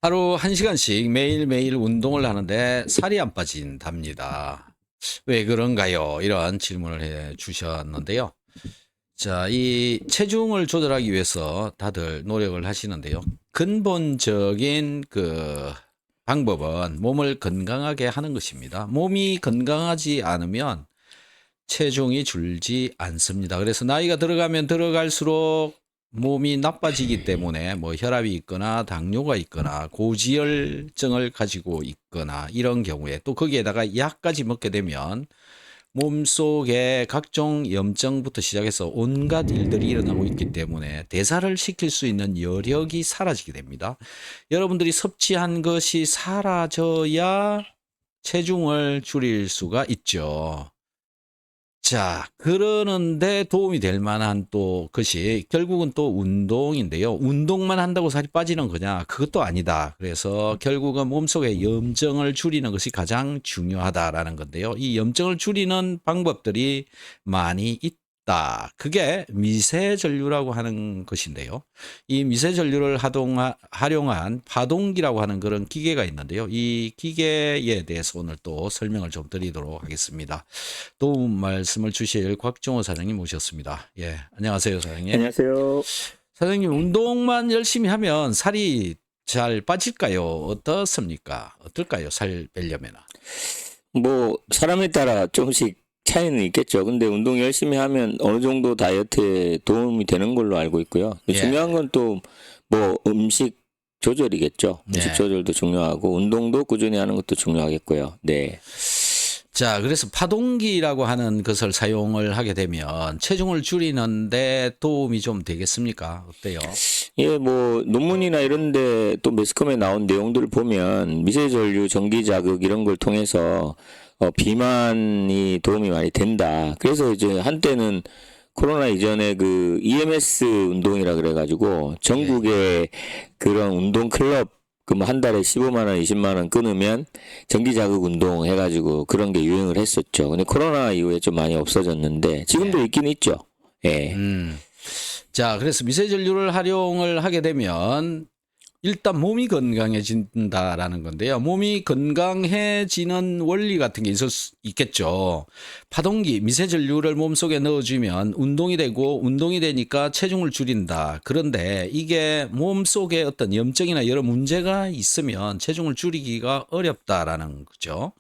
하루 1시간씩 매일매일 운동을 하는데 살이 안 빠진답니다. 왜 그런가요? 이런 질문을 해 주셨는데요. 자, 이 체중을 조절하기 위해서 다들 노력을 하시는데요. 근본적인 방법은 몸을 건강하게 하는 것입니다. 몸이 건강하지 않으면 체중이 줄지 않습니다. 그래서 나이가 들어가면 들어갈수록 몸이 나빠지기 때문에 뭐 혈압이 있거나 당뇨가 있거나 고지혈증을 가지고 있거나 이런 경우에 또 거기에다가 약까지 먹게 되면 몸속에 각종 염증부터 시작해서 온갖 일들이 일어나고 있기 때문에 대사를 시킬 수 있는 여력이 사라지게 됩니다. 여러분들이 섭취한 것이 사라져야 체중을 줄일 수가 있죠. 자, 그러는데 도움이 될 만한 또 것이 결국은 또 운동인데요. 운동만 한다고 살이 빠지는 거냐? 그것도 아니다. 그래서 결국은 몸속의 염증을 줄이는 것이 가장 중요하다라는 건데요. 이 염증을 줄이는 방법들이 많이 있다. 그게 미세전류라고 하는 것인데요. 이 미세전류를 활용한 파동기라고 하는 그런 기계가 있는데요. 이 기계에 대해서 오늘 또 설명을 좀 드리도록 하겠습니다. 도움 말씀을 주실 곽종호 사장님 모셨습니다. 예, 안녕하세요, 사장님. 안녕하세요. 사장님, 운동만 열심히 하면 살이 잘 빠질까요? 어떻습니까? 어떨까요? 살 빼려면. 뭐 사람에 따라 조금씩 차이는 있겠죠. 근데 운동 열심히 하면 어느 정도 다이어트에 도움이 되는 걸로 알고 있고요. 예. 중요한 건 또 뭐 음식 조절이겠죠. 음식 네. 조절도 중요하고 운동도 꾸준히 하는 것도 중요하겠고요. 네. 자, 그래서 파동기라고 하는 것을 사용을 하게 되면 체중을 줄이는데 도움이 좀 되겠습니까? 어때요? 예, 뭐 논문이나 이런데 또 매스컴에 나온 내용들을 보면 미세전류, 전기자극 이런 걸 통해서 비만이 도움이 많이 된다. 그래서 이제 한때는 코로나 이전에 그 EMS 운동이라 그래가지고 전국에 그런 운동 클럽 그 뭐 한 달에 15만 원, 20만 원 끊으면 전기자극 운동 해가지고 그런 게 유행을 했었죠. 근데 코로나 이후에 좀 많이 없어졌는데 지금도 있긴 있죠. 예. 자, 그래서 미세전류를 활용을 하게 되면 일단 몸이 건강해진다라는 건데요. 몸이 건강해지는 원리 같은 게 있겠죠. 파동기, 미세전류를 몸속에 넣어주면 운동이 되고 운동이 되니까 체중을 줄인다. 그런데 이게 몸속에 어떤 염증이나 여러 문제가 있으면 체중을 줄이기가 어렵다라는 거죠.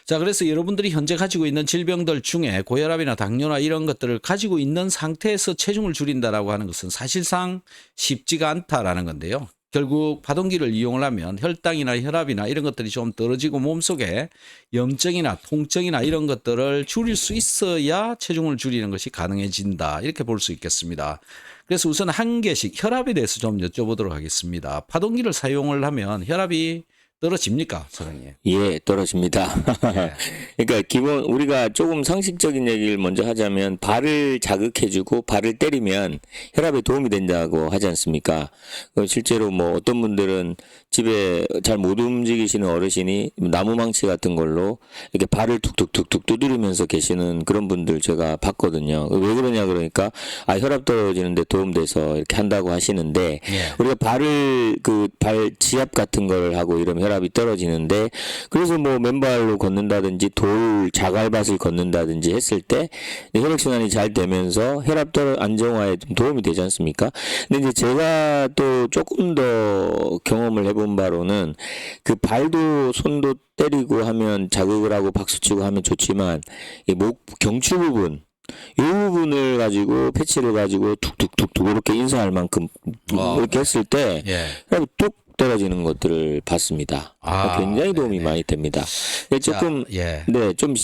자, 그래서 여러분들이 현재 가지고 있는 질병들 중에 고혈압이나 당뇨나 이런 것들을 가지고 있는 상태에서 체중을 줄인다라고 하는 것은 사실상 쉽지가 않다라는 건데요. 결국 파동기를 이용을 하면 혈당이나 혈압이나 이런 것들이 좀 떨어지고 몸속에 염증이나 통증이나 이런 것들을 줄일 수 있어야 체중을 줄이는 것이 가능해진다. 이렇게 볼 수 있겠습니다. 그래서 우선 한 개씩 혈압에 대해서 좀 여쭤보도록 하겠습니다. 파동기를 사용을 하면 혈압이 떨어집니까, 사장님? 예, 떨어집니다. 예. 그러니까 기본 우리가 조금 상식적인 얘기를 먼저 하자면 발을 자극해주고 발을 때리면 혈압에 도움이 된다고 하지 않습니까? 실제로 뭐 어떤 분들은 집에 잘 못 움직이시는 어르신이 나무망치 같은 걸로 이렇게 발을 툭툭툭툭 두드리면서 계시는 그런 분들 제가 봤거든요. 왜 그러냐 그러니까 혈압 떨어지는데 도움돼서 이렇게 한다고 하시는데 예. 우리가 발을 발 지압 같은 걸 하고 이러면 혈압이 떨어지는데 그래서 뭐 맨발로 걷는다든지 돌 자갈밭을 걷는다든지 했을 때 혈액순환이 잘 되면서 혈압 안정화에 좀 도움이 되지 않습니까? 근데 이제 제가 또 조금 더 경험을 해본 바로는 그 발도 손도 때리고 하면 자극을 하고 박수치고 하면 좋지만 이 목 경추 부분 이 부분을 가지고 패치를 가지고 툭툭툭툭 이렇게 인사할 만큼 이렇게 했을 때 예. 혈압이 뚝 떨어지는 것들을 봤습니다. 굉장히 도움이 많이 됩니다. 조금 예. 네, 조금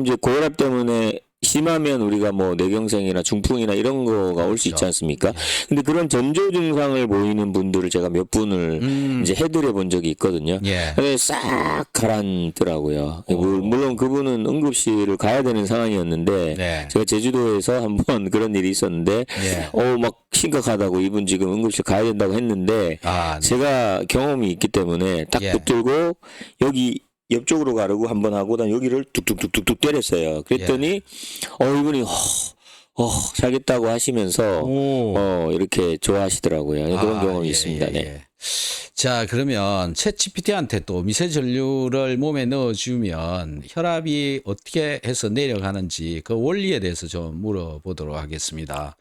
이제 고혈압 때문에 심하면 우리가 뭐 뇌경색이나 중풍이나 이런 거가 올 수 있지 않습니까? 근데 그런 전조 증상을 보이는 분들을 제가 몇 분을 이제 해드려 본 적이 있거든요. 예. 근데 싹 가라앉더라고요. 물론 그분은 응급실을 가야 되는 상황이었는데 네. 제가 제주도에서 한번 그런 일이 있었는데 예. 막 심각하다고 이분 지금 응급실 가야 된다고 했는데 네. 제가 경험이 있기 때문에 딱 예. 붙들고 여기 옆쪽으로 가르고 한번 하고 난 여기를 툭툭툭툭툭 때렸어요. 그랬더니 이분이 살겠다고 하시면서 오. 이렇게 좋아하시더라고요. 그런 경험이 예, 있습니다. 예, 네. 예. 자, 그러면 챗GPT한테 또 미세 전류를 몸에 넣어주면 혈압이 어떻게 해서 내려가는지 그 원리에 대해서 좀 물어보도록 하겠습니다.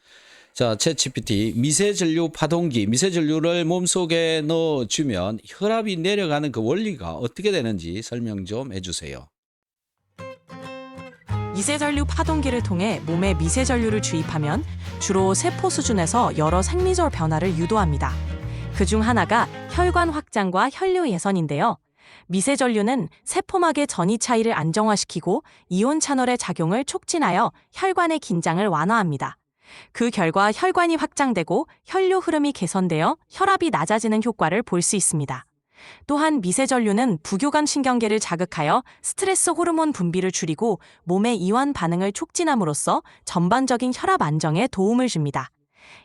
자, 챗GPT 미세 전류 파동기, 미세 전류를 몸속에 넣어주면 혈압이 내려가는 그 원리가 어떻게 되는지 설명 좀 해주세요. 미세전류 파동기를 통해 몸에 미세전류를 주입하면 주로 세포 수준에서 여러 생리적 변화를 유도합니다. 그중 하나가 혈관 확장과 혈류 개선인데요. 미세전류는 세포막의 전이 차이를 안정화시키고 이온 채널의 작용을 촉진하여 혈관의 긴장을 완화합니다. 그 결과 혈관이 확장되고 혈류 흐름이 개선되어 혈압이 낮아지는 효과를 볼 수 있습니다. 또한 미세전류는 부교감 신경계를 자극하여 스트레스 호르몬 분비를 줄이고 몸의 이완 반응을 촉진함으로써 전반적인 혈압 안정에 도움을 줍니다.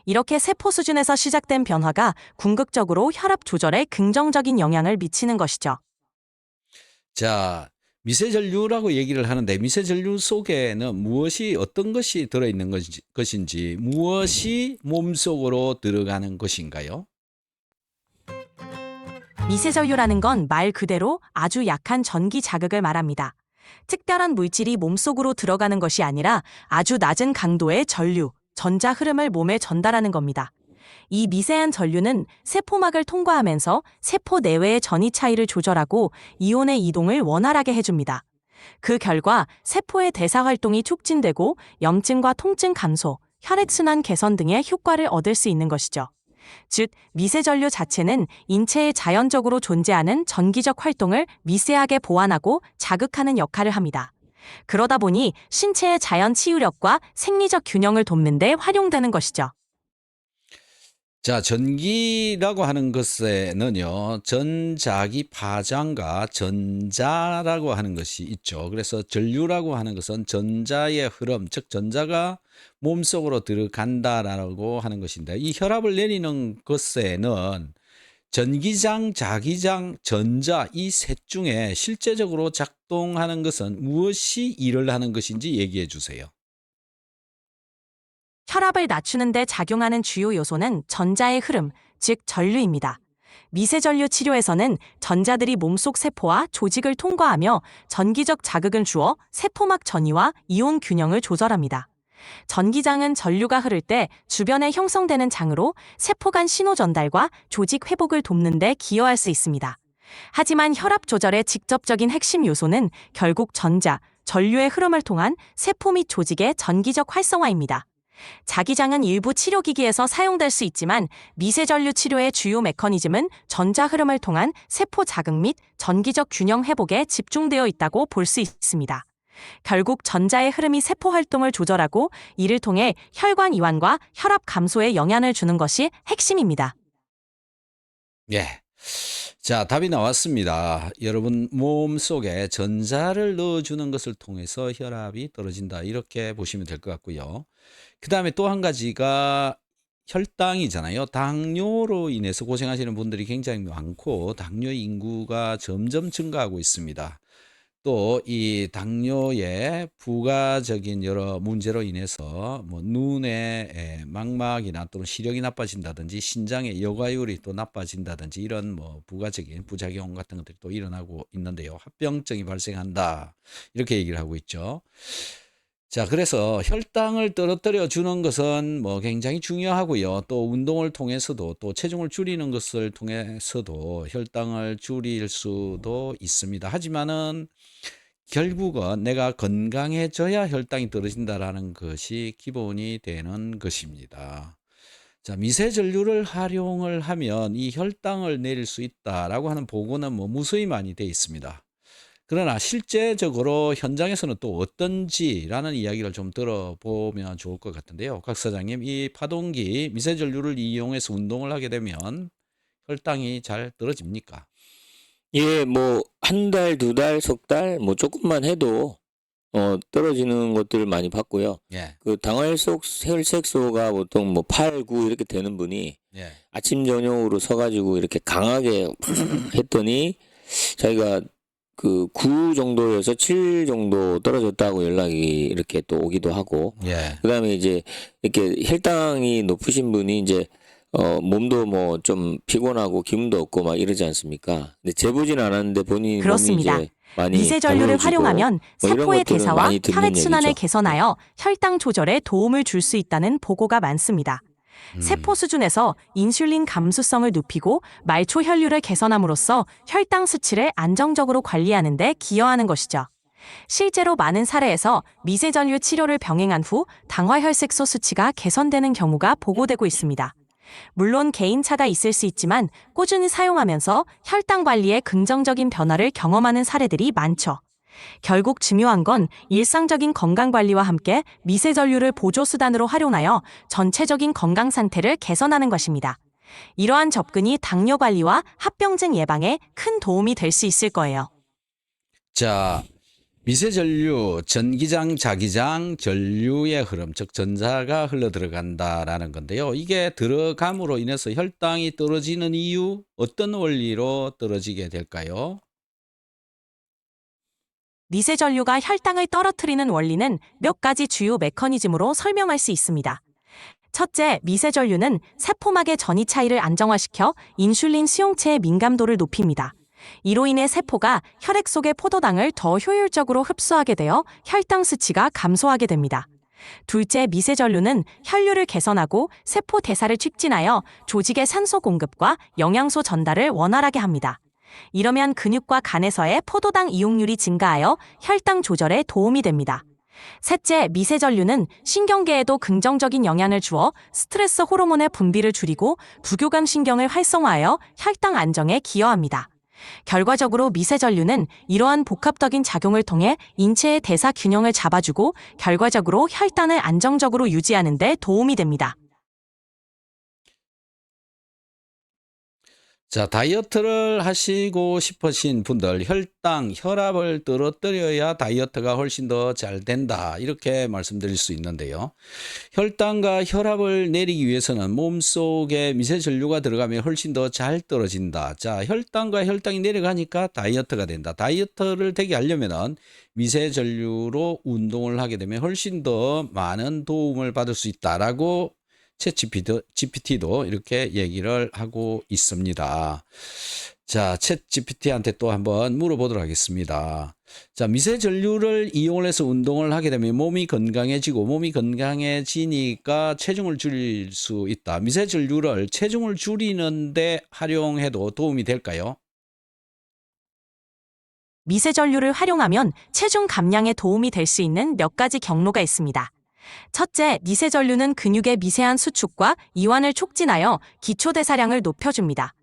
이렇게 세포 수준에서 시작된 변화가 궁극적으로 혈압 조절에 긍정적인 영향을 미치는 것이죠. 자, 미세전류라고 얘기를 하는데 미세전류 속에는 무엇이 어떤 것이 들어있는 것인지 무엇이 몸속으로 들어가는 것인가요? 미세전류라는 건 말 그대로 아주 약한 전기 자극을 말합니다. 특별한 물질이 몸속으로 들어가는 것이 아니라 아주 낮은 강도의 전류, 전자 흐름을 몸에 전달하는 겁니다. 이 미세한 전류는 세포막을 통과하면서 세포 내외의 전이 차이를 조절하고 이온의 이동을 원활하게 해줍니다. 그 결과 세포의 대사 활동이 촉진되고 염증과 통증 감소, 혈액순환 개선 등의 효과를 얻을 수 있는 것이죠. 즉, 미세전류 자체는 인체에 자연적으로 존재하는 전기적 활동을 미세하게 보완하고 자극하는 역할을 합니다. 그러다 보니 신체의 자연 치유력과 생리적 균형을 돕는 데 활용되는 것이죠. 자, 전기라고 하는 것에는요, 전자기 파장과 전자라고 하는 것이 있죠. 그래서 전류라고 하는 것은 전자의 흐름, 즉 전자가 몸속으로 들어간다라고 하는 것인데, 이 혈압을 내리는 것에는 전기장, 자기장, 전자 이 셋 중에 실제적으로 작동하는 것은 무엇이 일을 하는 것인지 얘기해 주세요. 혈압을 낮추는 데 작용하는 주요 요소는 전자의 흐름, 즉 전류입니다. 미세전류 치료에서는 전자들이 몸속 세포와 조직을 통과하며 전기적 자극을 주어 세포막 전이와 이온 균형을 조절합니다. 전기장은 전류가 흐를 때 주변에 형성되는 장으로 세포 간 신호 전달과 조직 회복을 돕는 데 기여할 수 있습니다. 하지만 혈압 조절의 직접적인 핵심 요소는 결국 전자, 전류의 흐름을 통한 세포 및 조직의 전기적 활성화입니다. 자기장은 일부 치료기기에서 사용될 수 있지만 미세전류 치료의 주요 메커니즘은 전자 흐름을 통한 세포 자극 및 전기적 균형 회복에 집중되어 있다고 볼 수 있습니다. 결국 전자의 흐름이 세포 활동을 조절하고 이를 통해 혈관 이완과 혈압 감소에 영향을 주는 것이 핵심입니다. 예. 자, 답이 나왔습니다. 여러분 몸 속에 전자를 넣어주는 것을 통해서 혈압이 떨어진다. 이렇게 보시면 될 것 같고요. 그 다음에 또 한 가지가 혈당이잖아요. 당뇨로 인해서 고생하시는 분들이 굉장히 많고 당뇨 인구가 점점 증가하고 있습니다. 또 이 당뇨의 부가적인 여러 문제로 인해서 뭐 눈의 망막이나 또는 시력이 나빠진다든지 신장의 여과율이 또 나빠진다든지 이런 뭐 부가적인 부작용 같은 것들이 또 일어나고 있는데요. 합병증이 발생한다. 이렇게 얘기를 하고 있죠. 자, 그래서 혈당을 떨어뜨려 주는 것은 뭐 굉장히 중요하고요. 또 운동을 통해서도 또 체중을 줄이는 것을 통해서도 혈당을 줄일 수도 있습니다. 하지만은 결국은 내가 건강해져야 혈당이 떨어진다라는 것이 기본이 되는 것입니다. 자, 미세전류를 활용을 하면 이 혈당을 내릴 수 있다라고 하는 보고는 뭐 무수히 많이 돼 있습니다. 그러나 실제적으로 현장에서는 또 어떤지라는 이야기를 좀 들어보면 좋을 것 같은데요. 각 사장님, 이 파동기 미세전류를 이용해서 운동을 하게 되면 혈당이 잘 떨어집니까? 예, 뭐 한 달, 두 달, 석 달, 뭐 조금만 해도 떨어지는 것들을 많이 봤고요. 예, 그 혈색소가 보통 뭐 8, 9 이렇게 되는 분이 예, 아침 저녁으로 서가지고 이렇게 강하게 했더니 자기가 그 9 정도에서 7 정도 떨어졌다고 연락이 이렇게 또 오기도 하고, 예. 그다음에 이제 이렇게 혈당이 높으신 분이 이제 몸도 뭐 좀 피곤하고 기운도 없고 막 이러지 않습니까? 근데 재보진 않았는데 본인 그렇습니다. 몸이 이제 많이 미세전류를 가늘어지고 활용하면 뭐 이런 세포의 것들은 대사와 많이 듣는 혈액순환을 얘기죠. 개선하여 혈당 조절에 도움을 줄 수 있다는 보고가 많습니다. 세포 수준에서 인슐린 감수성을 높이고 말초 혈류를 개선함으로써 혈당 수치를 안정적으로 관리하는 데 기여하는 것이죠. 실제로 많은 사례에서 미세전류 치료를 병행한 후 당화혈색소 수치가 개선되는 경우가 보고되고 있습니다. 물론 개인차가 있을 수 있지만 꾸준히 사용하면서 혈당 관리에 긍정적인 변화를 경험하는 사례들이 많죠. 결국 중요한 건 일상적인 건강관리와 함께 미세전류를 보조수단으로 활용하여 전체적인 건강 상태를 개선하는 것입니다. 이러한 접근이 당뇨 관리와 합병증 예방에 큰 도움이 될 수 있을 거예요. 자, 미세전류, 전기장, 자기장, 전류의 흐름, 즉 전자가 흘러 들어간다라는 건데요. 이게 들어감으로 인해서 혈당이 떨어지는 이유, 어떤 원리로 떨어지게 될까요? 미세전류가 혈당을 떨어뜨리는 원리는 몇 가지 주요 메커니즘으로 설명할 수 있습니다. 첫째, 미세전류는 세포막의 전이 차이를 안정화시켜 인슐린 수용체의 민감도를 높입니다. 이로 인해 세포가 혈액 속의 포도당을 더 효율적으로 흡수하게 되어 혈당 수치가 감소하게 됩니다. 둘째, 미세전류는 혈류를 개선하고 세포 대사를 촉진하여 조직의 산소 공급과 영양소 전달을 원활하게 합니다. 이러면 근육과 간에서의 포도당 이용률이 증가하여 혈당 조절에 도움이 됩니다. 셋째, 미세전류는 신경계에도 긍정적인 영향을 주어 스트레스 호르몬의 분비를 줄이고 부교감 신경을 활성화하여 혈당 안정에 기여합니다. 결과적으로 미세전류는 이러한 복합적인 작용을 통해 인체의 대사 균형을 잡아주고 결과적으로 혈당을 안정적으로 유지하는 데 도움이 됩니다. 자, 다이어트를 하시고 싶으신 분들, 혈당, 혈압을 떨어뜨려야 다이어트가 훨씬 더 잘 된다. 이렇게 말씀드릴 수 있는데요. 혈당과 혈압을 내리기 위해서는 몸속에 미세전류가 들어가면 훨씬 더 잘 떨어진다. 자, 혈당과 혈당이 내려가니까 다이어트가 된다. 다이어트를 되게 하려면은 미세전류로 운동을 하게 되면 훨씬 더 많은 도움을 받을 수 있다라고 챗 GPT도 이렇게 얘기를 하고 있습니다. 자, 챗 GPT한테 또 한번 물어보도록 하겠습니다. 자, 미세전류를 이용을 해서 운동을 하게 되면 몸이 건강해지고 몸이 건강해지니까 체중을 줄일 수 있다. 미세전류를 체중을 줄이는데 활용해도 도움이 될까요? 미세전류를 활용하면 체중 감량에 도움이 될 수 있는 몇 가지 경로가 있습니다. 첫째, 미세전류는 근육의 미세한 수축과 이완을 촉진하여 기초대사량을 높여줍니다.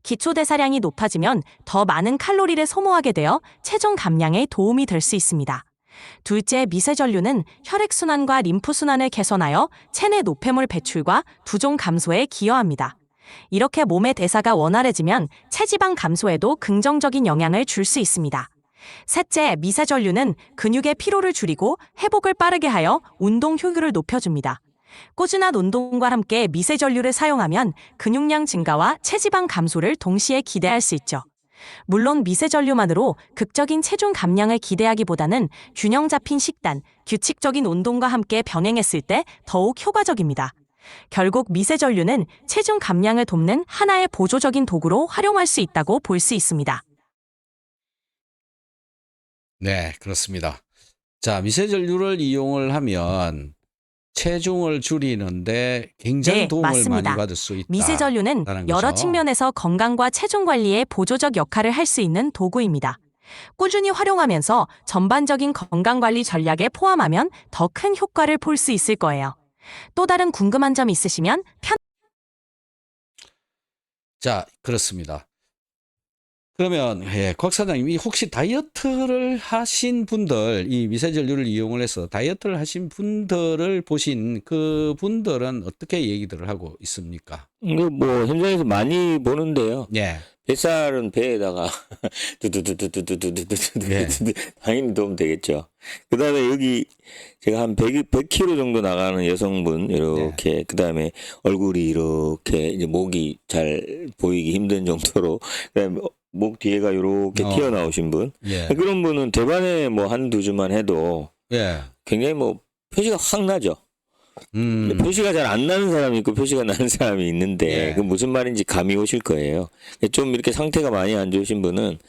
기초대사량이 높아지면 더 많은 칼로리를 소모하게 되어 체중 감량에 도움이 될 수 있습니다. 둘째, 미세전류는 혈액순환과 림프순환을 개선하여 체내 노폐물 배출과 부종 감소에 기여합니다. 이렇게 몸의 대사가 원활해지면 체지방 감소에도 긍정적인 영향을 줄 수 있습니다. 셋째, 미세전류는 근육의 피로를 줄이고 회복을 빠르게 하여 운동 효율을 높여줍니다. 꾸준한 운동과 함께 미세전류를 사용하면 근육량 증가와 체지방 감소를 동시에 기대할 수 있죠. 물론 미세전류만으로 극적인 체중 감량을 기대하기보다는 균형 잡힌 식단, 규칙적인 운동과 함께 병행했을 때 더욱 효과적입니다. 결국 미세전류는 체중 감량을 돕는 하나의 보조적인 도구로 활용할 수 있다고 볼 수 있습니다. 네, 그렇습니다. 자, 미세전류를 이용을 하면 체중을 줄이는데 굉장히 네, 도움을 맞습니다. 많이 받을 수 있다. 미세전류는 여러 측면에서 건강과 체중 관리에 보조적 역할을 할 수 있는 도구입니다. 꾸준히 활용하면서 전반적인 건강관리 전략에 포함하면 더 큰 효과를 볼 수 있을 거예요. 또 다른 궁금한 점 있으시면 자, 그렇습니다. 그러면 곽 사장님이 혹시 다이어트를 하신 분들, 이 미세전류를 이용을 해서 다이어트를 하신 분들을 보신 그 분들은 어떻게 얘기들을 하고 있습니까? 이거 뭐 현장에서 많이 보는데요. 예. 뱃살은 배에다가 두두두두두두두두두두 네. 당연히 도움 되겠죠. 그다음에 여기 제가 한 100kg 정도 나가는 여성분 이렇게 그다음에 얼굴이 이렇게 이제 목이 잘 보이기 힘든 정도로 그다음에 목 뒤에가 요렇게 튀어나오신 분. 예. 그런 분은 대반에 뭐 한두 주만 해도 예. 굉장히 뭐 표시가 확 나죠. 근데 표시가 잘 안 나는 사람이 있고 표시가 나는 사람이 있는데 예. 그 무슨 말인지 감이 오실 거예요. 좀 이렇게 상태가 많이 안 좋으신 분은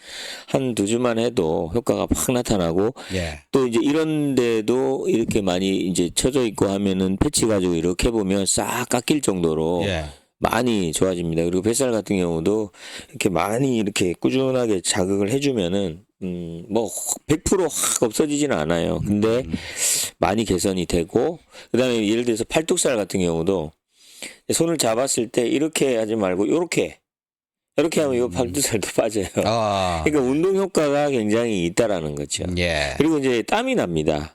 한 두 주만 해도 효과가 확 나타나고 예. 또 이제 이런데도 이렇게 많이 이제 쳐져 있고 하면은 패치 가지고 이렇게 보면 싹 깎일 정도로 예. 많이 좋아집니다. 그리고 뱃살 같은 경우도 이렇게 많이 이렇게 꾸준하게 자극을 해주면은 뭐 100%확 없어지지는 않아요. 근데 많이 개선이 되고 그다음에 예를 들어서 팔뚝살 같은 경우도 손을 잡았을 때 이렇게 하지 말고 요렇게 하면 이 팔뚝살도 빠져요. 아. 그러니까 운동 효과가 굉장히 있다라는 거죠. 예. 그리고 이제 땀이 납니다.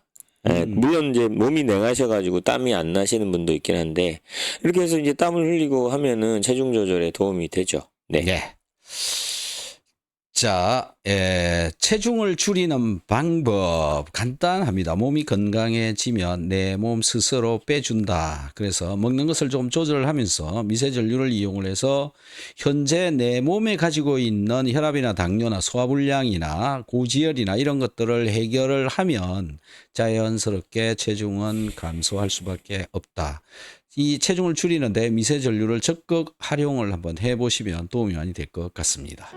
예, 물론 이제 몸이 냉하셔가지고 땀이 안 나시는 분도 있긴 한데 이렇게 해서 이제 땀을 흘리고 하면은 체중 조절에 도움이 되죠. 네. 예. 자, 체중을 줄이는 방법 간단합니다. 몸이 건강해지면 내 몸 스스로 빼준다. 그래서 먹는 것을 좀 조절하면서 미세전류를 이용을 해서 현재 내 몸에 가지고 있는 혈압이나 당뇨나 소화불량이나 고지혈이나 이런 것들을 해결을 하면 자연스럽게 체중은 감소할 수밖에 없다. 이 체중을 줄이는데 미세전류를 적극 활용을 한번 해보시면 도움이 많이 될 것 같습니다.